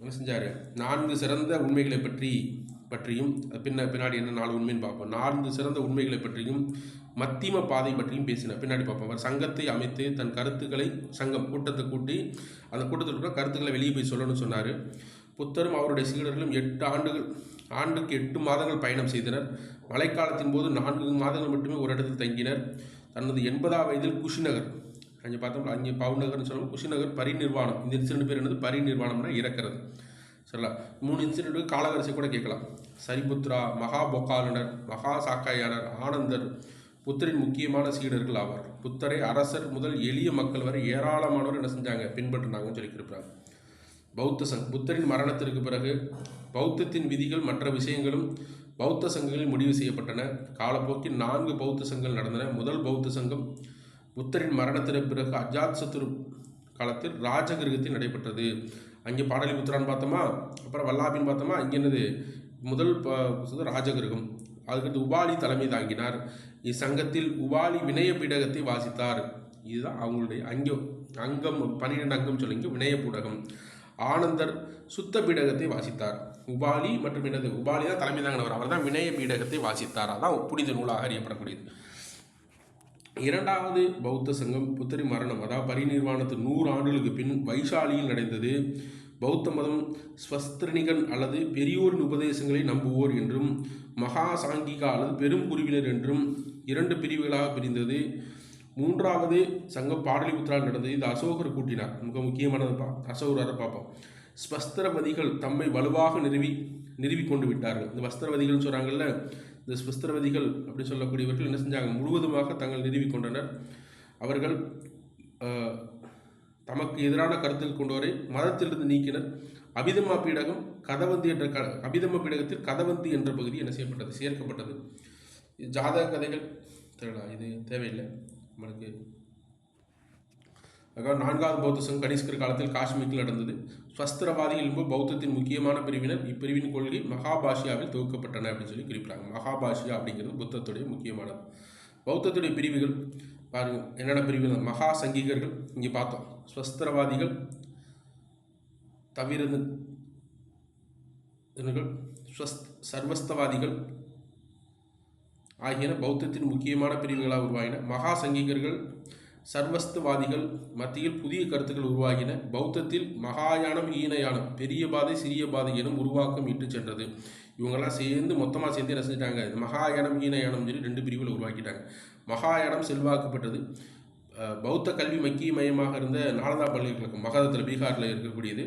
என்ன செஞ்சார், 4 சிறந்த உண்மைகளை பற்றி பற்றியும் பின்னாடி என்ன 4 உண்மைன்னு பார்ப்போம். 4 சிறந்த உண்மைகளை பற்றியும் மத்திம பாதை பற்றியும் பேசினார். பின்னாடி பார்ப்போம். அவர் சங்கத்தை அமைத்து தன் கருத்துக்களை கூட்டத்தை கூட்டி அந்த கூட்டத்தில் இருக்கிற கருத்துக்களை வெளியே போய் சொல்லணும்னு சொன்னார். புத்தரும் அவருடைய சீடர்களும் 8 ஆண்டுக்கு 8 மாதங்கள் பயணம் செய்தனர். மழைக்காலத்தின் போது 4 மாதங்கள் மட்டுமே ஒரு இடத்தில் தங்கினர். தனது 80ஆம் வயதில் குஷிநகர், அங்கே பார்த்தோம்னா அங்கே பவுநகர்னு சொல்லுவோம், குஷிநகர் பரிநிர்வாணம். இந்த இன்சிடென்ட் பேர் என்னது? பரிநிர்வாணம்னா இறக்கிறது. சரிங்களா? 3 இன்சிடென்ட்டுக்கு காலவரிசை கூட கேட்கலாம். சரிபுத்ரா, மகா பொக்காலனர், மகா சாக்காயானர், ஆனந்தர் புத்தரின் முக்கியமான சீடர்கள் ஆவார். புத்தரை அரசர் முதல் எளிய மக்கள் வரை ஏராளமானவர் என்ன செஞ்சாங்க? பின்பற்றினாங்கன்னு சொல்லியிருக்கிறாங்க. பௌத்த புத்தரின் மரணத்திற்கு பிறகு பௌத்தத்தின் விதிகள் மற்ற விஷயங்களும் பௌத்த சங்கங்களில் முடிவு செய்யப்பட்டன. காலப்போக்கில் 4 பௌத்த சங்கங்கள் நடந்தன. முதல் பௌத்த சங்கம் புத்தரின் மரணத்திற்கு பிறகு அஜாத் சத்ரு காலத்தில் ராஜகிருகத்தில் நடைபெற்றது. அங்கே பாடலிபுத்திரான்னு பார்த்தோமா, அப்புறம் வல்லாபின்னு பார்த்தோமா. இங்கே என்னது? முதல் ராஜகிருகம். அதுக்கடுத்து உபாலி தலைமை தாங்கினார். இச்சங்கத்தில் உபாலி வினய பீடகத்தை வாசித்தார். இதுதான் அவங்களுடைய அங்கம் 12 அங்கம் சொல்லிங்க வினய பீடகம். ஆனந்தர் சுத்த பீடகத்தை வாசித்தார். உபாலி மற்றும் என்னது? உபாலி தான் தலைமை தாங்கினவர். அவர் தான் வினய பீடகத்தை வாசித்தார். அதான் புனித நூலாக அறியப்படக்கூடியது. 2வது பௌத்த சங்கம் புத்தரின் மரணம், அதாவது பரிநிர்வாணத்து 100 ஆண்டுகளுக்கு பின் வைசாலியில் நடந்தது. பௌத்த மதம் ஸ்வஸ்திரணிகன் அல்லது பெரியோரின் உபதேசங்களை நம்புவோர் என்றும் மகா சாங்கிகா அல்லது பெரும் குருவினர் என்றும் 2 பிரிவுகளாக பிரிந்தது. 3வது சங்கம் பாடலிபுத்திரால் நடந்தது. இது அசோகர் கூட்டினார். மிக முக்கியமானது அசோகரை பார்ப்போம். ஸ்வஸ்திரவதிகள் தம்மை வலுவாக நிறுவி கொண்டு விட்டார்கள். இந்த வஸ்திரவதிகள்னு சொல்கிறாங்கல்ல, இந்த ஸ்வஸ்திரவதிகள் அப்படி சொல்லக்கூடியவர்கள் என்ன செஞ்சாங்க? முழுவதுமாக தங்கள் நிறுவி கொண்டனர். அவர்கள் தமக்கு எதிரான கருத்தில் கொண்டவரை மதத்திலிருந்து நீக்கினர். அபிதம பீடகம் கதவந்தி என்ற அபிதம பீடகத்தில் கதவந்தி என்ற பகுதி என்ன செய்யப்பட்டது? சேர்க்கப்பட்டது. ஜாதக கதைகள் இது தேவையில்லை நம்மளுக்கு. 4வது பௌத்த சங்கம் கனிஷ்கர் காலத்தில் காஷ்மீரில் நடந்தது. ஸ்வஸ்திரவாதிகள் என்பது பௌத்தத்தின் முக்கியமான பிரிவினர். இப்பிரிவின் கொள்கை மகாபாஷியாவில் தொகுக்கப்பட்டன அப்படின்னு சொல்லி குறிப்பிட்டாங்க. மகாபாஷியா அப்படிங்கிறது புத்தத்துடைய முக்கியமானது. பௌத்தத்துடைய பிரிவுகள் பாருங்கள், என்னென்ன பிரிவுகள்? மகா சங்கிகர்கள் இங்கே பார்த்தோம். ஸ்வஸ்திரவாதிகள் தவிர சர்வஸ்தவாதிகள் ஆகியன பௌத்தத்தின் முக்கியமான பிரிவுகளாக உருவாகின. மகா சங்கிகர்கள் சர்வஸ்தவாதிகள் மத்தியில் புதிய கருத்துக்கள் உருவாகின. பௌத்தத்தில் மகாயானம் ஈனயானம், பெரிய பாதை சிறிய பாதை எனும் உருவாக்கம் இட்டு சென்றது. இவங்கெல்லாம் சேர்ந்து மொத்தமாக சேர்ந்து என்ன செஞ்சாங்க? மகாயானம் ஈனயானம் சொல்லி 2 பிரிவுகள் உருவாக்கிட்டாங்க. மகாயானம் செல்வாக்குப்பட்டது. பௌத்த கல்வி மக்கிய மையமாக இருந்த நாலந்தா பல்கலைக்கழகம் மகதத்தில் பீகாரில் இருக்கக்கூடியது.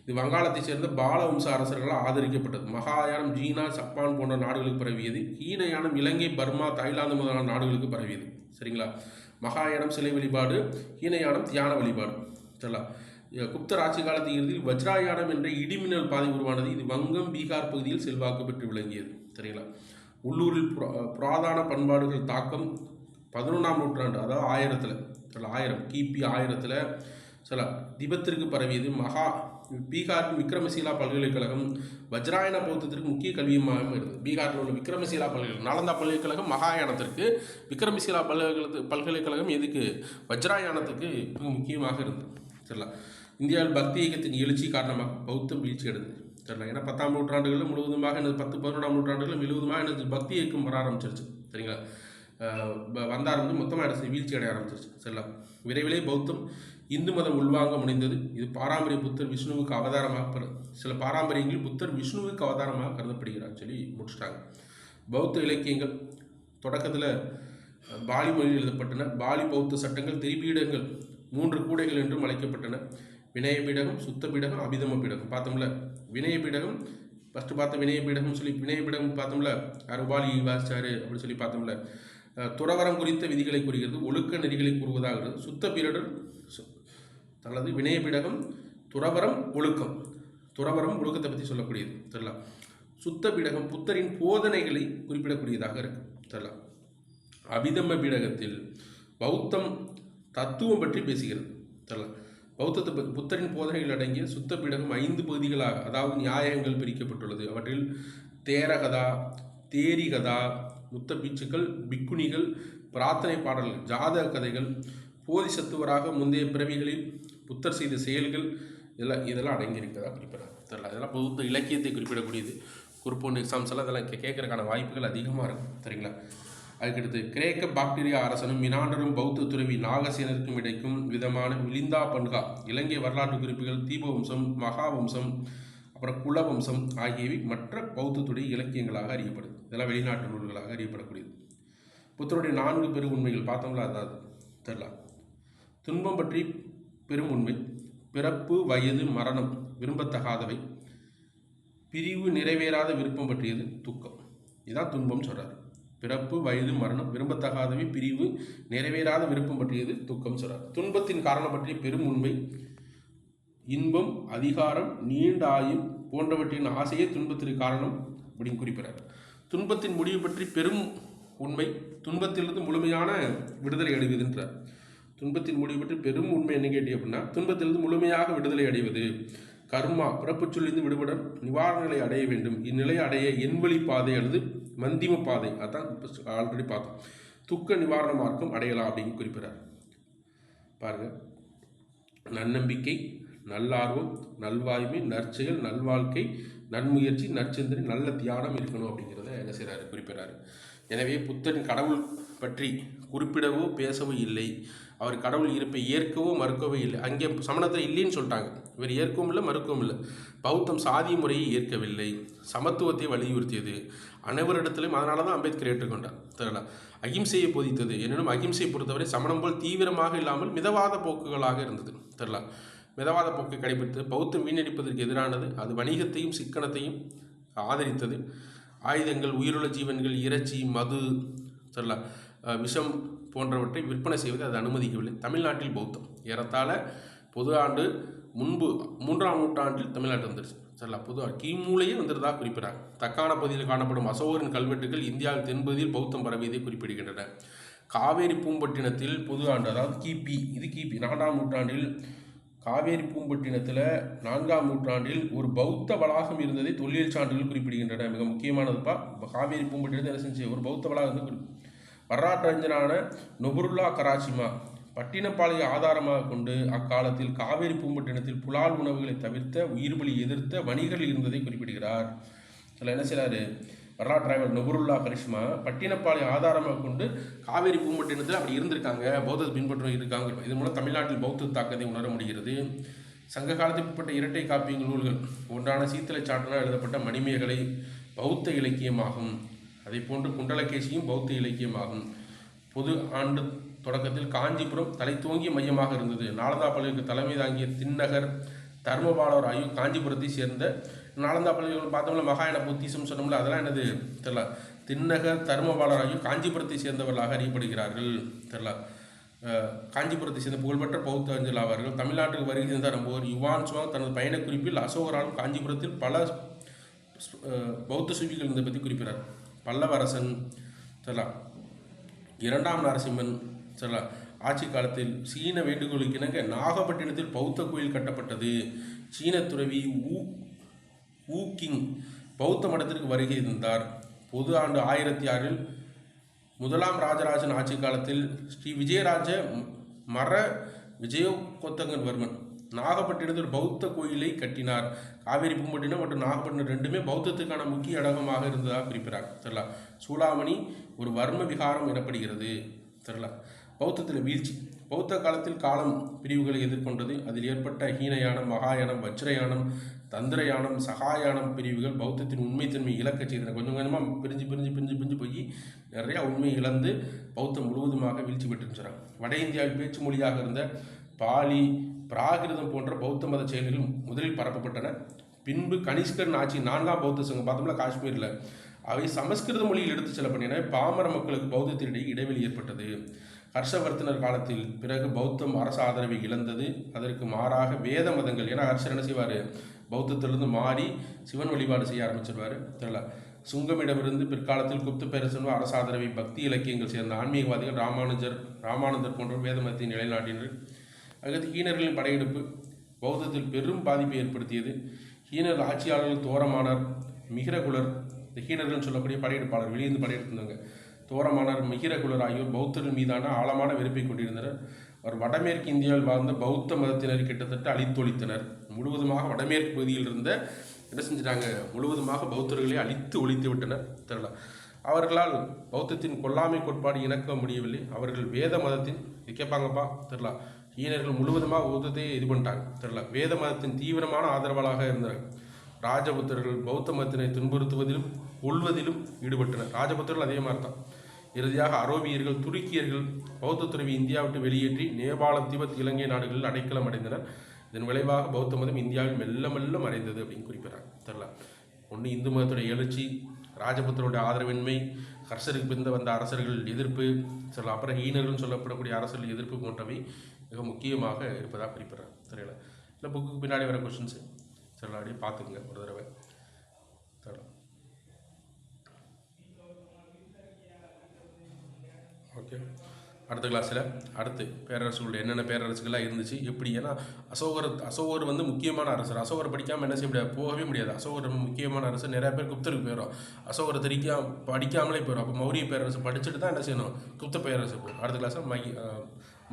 இது வங்காளத்தைச் சேர்ந்த பாலவம்ச அரசர்களால் ஆதரிக்கப்பட்டது. மகாயானம் சீனா, ஜப்பான் போன்ற நாடுகளுக்கு பரவியது. ஈனயானம் இலங்கை, பர்மா, தாய்லாந்து முதலான நாடுகளுக்கு பரவியது. சரிங்களா? மகாயானம் சிலை வழிபாடு, ஈனயானம் தியான வழிபாடு. சரிங்களா? குப்தர் ஆட்சி காலத்து இறுதியில் வஜ்ராயானம் என்ற இடிமின்னல் பாதை உருவானது. இது வங்கம், பீகார் பகுதியில் செல்வாக்கு பெற்று விளங்கியது. சரிங்களா? உள்ளூரில் புராதான பண்பாடுகள் தாக்கம் 11ஆம் நூற்றாண்டு, அதாவது 1000 கிபி 1000 சில திபெத்திற்கு பரவியது. பீகாரின் விக்ரமசீலா பல்கலைக்கழகம் வஜ்ராயன பௌத்தத்திற்கு முக்கிய கல்வி மையமாக இருந்தது. பீகாரில் உள்ள விக்ரமசீலா பல்கலைக்கழகம், நாலந்தா பல்கலைக்கழகம் மகாயானத்திற்கு, விக்ரமசீலா பல்கலைக்கழகம் எதுக்கு? வஜ்ராயானத்துக்கு மிக முக்கியமாக இருந்தது. சரிங்களா? இந்தியாவில் பக்தி இயக்கத்தின் எழுச்சி காரணமாக பௌத்தம் வீழ்ச்சி அடைந்தது. சரிங்களா? ஏன்னா 10ஆம் நூற்றாண்டுகளில் முழுவதுமாக 10-11ஆம் நூற்றாண்டுகளில் முழுவதுமாக பக்தி இயக்கம் வர ஆரம்பிச்சிருச்சு. சரிங்களா? வந்தாரம்பு மொத்தமாக வீழ்ச்சி அடைய ஆரம்பிச்சிருச்சு. சரிங்களா? விரைவிலே பௌத்தம் இந்து மதம் உள்வாங்க முனைந்தது. இது பாரம்பரிய புத்தர் விஷ்ணுவுக்கு அவதாரமாக சில பாரம்பரியங்களில் புத்தர் விஷ்ணுவுக்கு அவதாரமாக கருதப்படுகிறார் சொல்லி முடிச்சிட்டாங்க. பௌத்த இலக்கியங்கள் தொடக்கத்தில் பாலி மொழியில் எழுதப்பட்டன. பாலி பௌத்த சட்டங்கள் திரிபீடங்கள் 3 கூடைகள் என்றும் அழைக்கப்பட்டன. வினய பீடகம், சுத்த பீடகம், அபிதம பீடகம். பார்த்தோம்ல வினய பீடகம் ஃபஸ்ட்டு பார்த்த வினய பீடகம் சொல்லி வினய பீடகம் பார்த்தோம்ல, உபாலி வாசிச்சாரு அப்படின்னு சொல்லி பார்த்தோம்ல. துறவரம் குறித்த விதிகளை கூறுகிறது, ஒழுக்க நெறிகளை கூறுவதாகிறது. சுத்த பீடர் அல்லது வினய பீடகம் துறவரம் ஒழுக்கத்தை பற்றி சொல்லக்கூடியது. தெரியலாம். சுத்த பீடகம் புத்தரின் போதனைகளை குறிப்பிடக்கூடியதாக இருக்கு. தெரியலாம். அபிதம பீடகத்தில் பௌத்தம் தத்துவம் பற்றி பேசுகிறது. தெரியலாம். புத்தரின் போதனைகள் அடங்கிய சுத்த பீடகம் 5 பகுதிகளாக, அதாவது நியாயங்கள் பிரிக்கப்பட்டுள்ளது. அவற்றில் தேரகதா, தேரிகதா, முத்த பீச்சுக்கள், பிக்குணிகள், பிரார்த்தனை பாடல்கள், ஜாதக கதைகள், போதிசத்துவராக முந்தைய பிறவிகளில் புத்தர் செய்த செயல்கள் இதெல்லாம் அடங்கியிருக்கிறதா குறிப்பிடலாம். தெரியல. இதெல்லாம் பௌத்த இலக்கியத்தை குறிப்பிடக்கூடியது. குரூப் 1 எக்ஸாம்ஸ் எல்லாம் இதெல்லாம் கேட்கறதுக்கான வாய்ப்புகள் அதிகமாக இருக்கும். சரிங்களா? அதுக்கடுத்து கிரேக்க பாக்டீரியா அரசனும் மினாண்டரும் பௌத்த துறவி நாகசேனருக்கும் இடைக்கும் விதமான மிலிந்தா பன்கா இலங்கை வரலாற்று குறிப்புகள் தீபவம்சம் மகாவம்சம் அப்புறம் குலவம்சம் ஆகியவை மற்ற பௌத்தத்துடைய இலக்கியங்களாக அறியப்படுது. இதெல்லாம் வெளிநாட்டு நூல்களாக அறியப்படக்கூடியது. புத்தருடைய 4 பெரும் உண்மைகள் பார்த்தோம்ல, அதாவது தெரியலாம். துன்பம் பற்றி பெரும் உண்மை, பிறப்பு வயது மரணம் விரும்பத்தகாதவை, பிரிவு நிறைவேறாத விருப்பம் பற்றியது துக்கம். இதுதான் துன்பம் சொல்கிறார். பிறப்பு வயது மரணம் விரும்பத்தகாதவை, பிரிவு நிறைவேறாத விருப்பம் பற்றியது துக்கம் சொல்கிறார். துன்பத்தின் காரணம் பற்றிய பெரும் உண்மை, இன்பம் அதிகாரம் நீண்ட ஆயுள் போன்றவற்றின் ஆசையே துன்பத்திற்கு காரணம் அப்படின்னு குறிப்பிடார். துன்பத்தின் முடிவு பற்றி பெரும் உண்மை, துன்பத்திலிருந்து முழுமையான விடுதலை அடைவதுன்றார். துன்பத்தின் முடிவு பற்றி பெரும் உண்மை என்ன கேட்டி அப்படின்னா, துன்பத்திலிருந்து முழுமையாக விடுதலை அடைவது, கர்மா பிறப்புச்சொல்லிருந்து விடுபட நிவாரண நிலை அடைய வேண்டும். இந்நிலையை அடைய எண்வழி பாதை அல்லது மந்திம பாதை, அதான் ஆல்ரெடி பார்த்தோம், துக்க நிவாரண மார்க்கம் அடையலாம் அப்படின்னு குறிப்பிடார். பாருங்க, நன்னம்பிக்கை, நல்லார்வம், நல்வாய்மை, நற்செயல், நல்வாழ்க்கை, நன்முயற்சி, நற்சிந்தனை, நல்ல தியானம் இருக்கணும் அப்படிங்கிறத என்ன செய்கிறாரு, குறிப்பிடாரு. எனவே புத்தன் கடவுள் பற்றி குறிப்பிடவோ பேசவோ இல்லை. அவர் கடவுள் இருப்பை ஏற்கவோ மறுக்கவோ இல்லை. அங்கே சமணத்தில் இல்லைன்னு சொல்லிட்டாங்க. இவர் ஏற்கவும் இல்லை மறுக்கவும் இல்லை. பௌத்தம் சாதி முறையை ஏற்கவில்லை, சமத்துவத்தை வலியுறுத்தியது அனைவரிடத்திலும். அதனால தான் அம்பேத்கர் ஏற்றுக்கொண்டார். தெரியல. அகிம்சையை போதித்தது. எனினும் அகிம்சையை பொறுத்தவரை சமணம் போல் தீவிரமாக இல்லாமல் மிதவாத போக்குகளாக இருந்தது. தெரியல. மிதவாத போக்கை கடைபிடித்து பௌத்தம் வீணடிப்பதற்கு எதிரானது. அது வணிகத்தையும் சிக்கனத்தையும் ஆதரித்தது. ஆயுதங்கள், உயிருள்ள ஜீவன்கள், இறைச்சி, மது, தெரியல, விஷம் போன்றவற்றை விற்பனை செய்வது அது அனுமதிக்கவில்லை. தமிழ்நாட்டில் பௌத்தம் ஏறத்தாழ பொது ஆண்டு முன்பு 3ஆம் நூற்றாண்டில் தமிழ்நாட்டில் வந்துருச்சு. சரிங்களா? பொதுவாக கிமுலையே வந்துருதாக குறிப்பிடார். தக்கான பகுதியில் காணப்படும் அசோகரின் கல்வெட்டுகள் இந்தியாவில் தென்பகுதியில் பௌத்தம் பரவியதை குறிப்பிடுகின்றன. காவேரி பூம்பட்டினத்தில் பொது ஆண்டு, அதாவது கிபி 4ஆம் நூற்றாண்டில் காவேரி பூம்பட்டினத்தில் 4ஆம் நூற்றாண்டில் ஒரு பௌத்த வளாகம் இருந்ததை தொல்லியல் சான்றுகள் குறிப்பிடுகின்றன. மிக முக்கியமானதுப்பா, என்ன பூம்பட்டினத்தை என்ன செஞ்சு ஒரு பௌத்த வளாகம். வரலாற்றறிஞரான நொபுருல்லா கராச்சிமா பட்டினப்பாளையை ஆதாரமாக கொண்டு அக்காலத்தில் காவேரி பூம்பட்டினத்தில் புலால் உணவுகளை தவிர்த்த உயிர்பலி எதிர்த்த வணிகர்கள் இருந்ததை குறிப்பிடுகிறார். இதில் என்ன செய்கிறாரு வரலாற்றாளர் நொபுருல்லா கரிஷ்மா பட்டினப்பாளையை ஆதாரமாக கொண்டு காவேரி பூம்பட்டினத்தில் அப்படி இருந்திருக்காங்க, பௌத்தத்தை பின்பற்ற இருக்காங்க. இதன் மூலம் தமிழ்நாட்டில் பௌத்த தாக்கத்தை உணர முடிகிறது. சங்க காலத்தில் உட்பட்ட இரட்டை காப்பியங்கள் நூல்கள் ஒன்றான சீத்தலை சாட்டனால் எழுதப்பட்ட மணிமேகலை பௌத்த இலக்கியமாகும். அதை போன்று குண்டலகேசியும் பௌத்த இலக்கியமாகும். பொது ஆண்டு தொடக்கத்தில் காஞ்சிபுரம் தலை தோங்கிய மையமாக இருந்தது. நாலந்தா பள்ளிக்கு தலைமை தாங்கிய தின்னகர் தர்மபாலர் ஆகியோர் காஞ்சிபுரத்தை சேர்ந்த. நாலந்தா பள்ளிகள் பார்த்தோம்ல, மகாயான புத்திசம் சொன்னோம்ல, அதெல்லாம் என்னது தெரியல. தின்னகர் தர்மபாலர் ஆகியோர் காஞ்சிபுரத்தை சேர்ந்தவர்களாக அறியப்படுகிறார்கள். தெரியல. காஞ்சிபுரத்தை சேர்ந்த புகழ்பெற்ற பௌத்த அறிஞர்கள் ஆவார்கள். தமிழ்நாட்டுக்கு வருகை தந்தார் நம்புவோர் யுவான் சுவாங் தனது பயணக்குறிப்பில் அசோகராலும் காஞ்சிபுரத்தில் பல பௌத்த சுவிகள் இருந்ததை பற்றி குறிப்பிடார். பல்லவரசன் தெரியலாம், 2ஆம் நரசிம்மன் தெரியலாம் ஆட்சி காலத்தில் சீன வேண்டுகோளுக்கு இணங்க நாகப்பட்டினத்தில் பௌத்த கோயில் கட்டப்பட்டது. சீன துறவி ஊ கிங் பௌத்த மடத்திற்கு வருகை இருந்தார். பொது ஆண்டு 1006இல் 1ஆம் ராஜராஜன் ஆட்சி காலத்தில் ஸ்ரீ விஜயராஜ மர விஜயோகோத்தங்கன் வர்மன் நாகப்பட்டினத்தில் பௌத்த கோயிலை கட்டினார். காவேரி பூம்பட்டினம் மற்றும் நாகப்பட்டினம் ரெண்டுமே பௌத்தத்துக்கான முக்கிய இடமாக இருந்ததாக குறிப்பிடார். தெரியல. சூளாமணி ஒரு வர்ம விகாரம் எனப்படுகிறது. தெரியல. பௌத்தத்தில் வீழ்ச்சி பௌத்த காலத்தில் காலம் பிரிவுகளை எதிர்கொண்டது. அதில் ஏற்பட்ட ஹீனயானம், மகாயானம், வஜ்ரயானம், தந்திரயானம், சகாயானம் பிரிவுகள் பௌத்தத்தின் உண்மைத்தன்மை இழக்கச் செய்தன. கொஞ்சம் கொஞ்சமாக பிரிஞ்சு போய் நிறையா உண்மை இழந்து பௌத்தம் முழுவதுமாக வீழ்ச்சி பெற்றுச்சாங்க. வட இந்தியாவில் பேச்சு மொழியாக இருந்த பாலி, பிராகிருதம் போன்ற பௌத்த மத செயல்கள் முதலில் பரப்பப்பட்டன. பின்பு கனிஷ்கரின் ஆட்சி 4ஆம் பௌத்த சங்கம் பார்த்தோம்னா காஷ்மீரில் அவை சமஸ்கிருத மொழியில் எடுத்து செல்லப்பட்டன. பாமர மக்களுக்கு பௌத்தத்தினிடையே இடைவெளி ஏற்பட்டது. ஹர்ஷவர்த்தனர் காலத்தில் பிறகு பௌத்தம் அரசு ஆதரவை இழந்தது. அதற்கு மாறாக வேத மதங்கள், ஏன்னா ஹர்ஷர் என்ன செய்வார், பௌத்தத்திலிருந்து மாறி சிவன் வழிபாடு செய்ய ஆரம்பிச்சிருவார். தெரியல. சுங்கமிடமிருந்து பிற்காலத்தில் குப்த பேரரசு அரசு ஆதரவை பக்தி இலக்கியங்கள் சேர்ந்த ஆன்மீகவாதிகள் ராமானந்தர் போன்றவர் வேத மதத்தை நிலைநாட்டினர். அடுத்து ஹீனர்களின் படையெடுப்பு பௌத்தத்தில் பெரும் பாதிப்பை ஏற்படுத்தியது. ஹீனர் ஆட்சியாளர்கள் தோரமானர், மிகிரகுலர், இந்த ஹீனர்கள் சொல்லக்கூடிய படையெடுப்பாளர் வெளியிருந்து படையெடுத்திருந்தாங்க. தோரமானர், மிகிரகுலர் ஆகியோர் பௌத்தர்கள் மீதான ஆழமான வெறுப்பை கொண்டிருந்தனர். அவர் வடமேற்கு இந்தியாவில் வாழ்ந்த பௌத்த மதத்தினரை கிட்டத்தட்ட அழித்தொழித்தனர். முழுவதுமாக வடமேற்கு பகுதியில் இருந்த என்ன செஞ்சிட்டாங்க, முழுவதுமாக பௌத்தர்களை அழித்து ஒழித்து விட்டனர். தெரியல, அவர்களால் பௌத்தத்தின் கொல்லாமை கோட்பாடு இணக்க முடியவில்லை. அவர்கள் வேத மதத்தின் கேட்பாங்கப்பா தெரியல, ஈனர்கள் முழுவதுமாக பௌத்தத்தை இது பண்ணிட்டாங்க. தெரியல, வேத மதத்தின் தீவிரமான ஆதரவாளராக இருந்தார்கள். ராஜபுத்திரர்கள் பௌத்த மதத்தினை துன்புறுத்துவதிலும் கொள்வதிலும் ஈடுபட்டனர். ராஜபுத்திரர்கள் அதே மாதிரி தான். இறுதியாக அரோபியர்கள் துருக்கியர்கள் பௌத்த துறவி இந்தியா விட்டு வெளியேற்றி நேபாளம், திபெத், இலங்கை நாடுகளில் அடைக்கலம் அடைந்தனர். இதன் விளைவாக பௌத்த மதம் இந்தியாவில் மெல்ல மெல்ல மறைந்தது அப்படின்னு குறிப்பிட்றாங்க. தெரியல, ஒன்று இந்து மதத்துடைய எழுச்சி, ராஜபுத்தருடைய ஆதரவின்மை, ஹர்ஷருக்கு பிந்த வந்த அரசர்கள் எதிர்ப்பு, சில அப்புறம் ஈனர்கள் சொல்லப்படக்கூடிய அரசர்கள் எதிர்ப்பு போன்றவை மிக முக்கியமாக இருப்பதாக குறிப்பிட்றாங்க. தெரியல, இல்லை புக்கு பின்னாடி வர கொஸ்டின்ஸு சில அப்படியே பார்த்துக்குங்க ஒரு தடவை. தெரியல, ஓகே. அடுத்த கிளாஸில் அடுத்து பேரரசுகள் என்னென்ன பேரரசுகளாக இருந்துச்சு எப்படி, ஏன்னா அசோகர் வந்து முக்கியமான அரசர். அசோகரை படிக்காமல் என்ன செய்ய முடியாது, போகவே முடியாது. அசோகர் முக்கியமான அரசர். நிறையா பேர் குப்தருக்கு போயிடும், அசோகரை படிக்காமலே போயிடும். அப்போ மௌரிய பேரரசு படிச்சுட்டு தான் என்ன செய்யணும், குப்த பேரரசு போகும். அடுத்த கிளாஸில்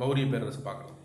மௌரிய பேரரசு பார்க்கலாம்.